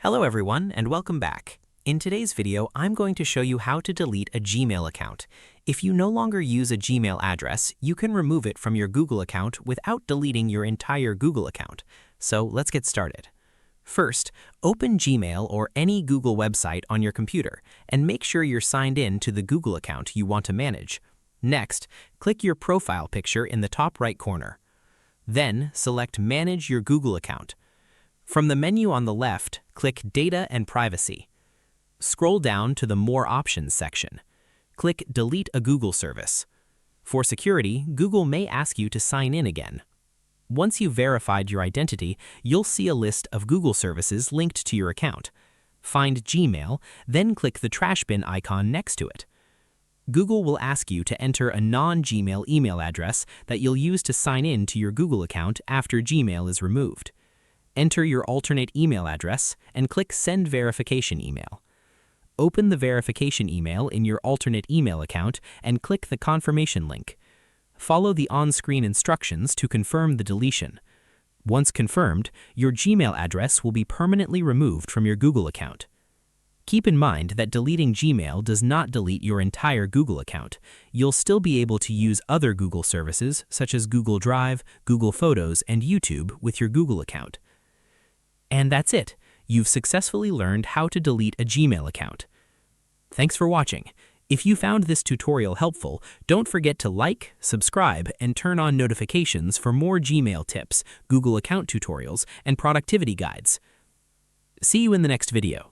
Hello everyone and welcome back. In today's video, I'm going to show you how to delete a Gmail account. If you no longer use a Gmail address, you can remove it from your Google account without deleting your entire Google account. So let's get started. First, open Gmail or any Google website on your computer and make sure you're signed in to the Google account you want to manage. Next, click your profile picture in the top right corner. Then, select Manage your Google account. From the menu on the left, click Data and Privacy. Scroll down to the More Options section. Click Delete a Google service. For security, Google may ask you to sign in again. Once you've verified your identity, you'll see a list of Google services linked to your account. Find Gmail, then click the trash bin icon next to it. Google will ask you to enter a non-Gmail email address that you'll use to sign in to your Google account after Gmail is removed. Enter your alternate email address and click Send Verification Email. Open the verification email in your alternate email account and click the confirmation link. Follow the on-screen instructions to confirm the deletion. Once confirmed, your Gmail address will be permanently removed from your Google account. Keep in mind that deleting Gmail does not delete your entire Google account. You'll still be able to use other Google services such as Google Drive, Google Photos, and YouTube with your Google account. And that's it. You've successfully learned how to delete a Gmail account. Thanks for watching. If you found this tutorial helpful, don't forget to like, subscribe, and turn on notifications for more Gmail tips, Google account tutorials, and productivity guides. See you in the next video.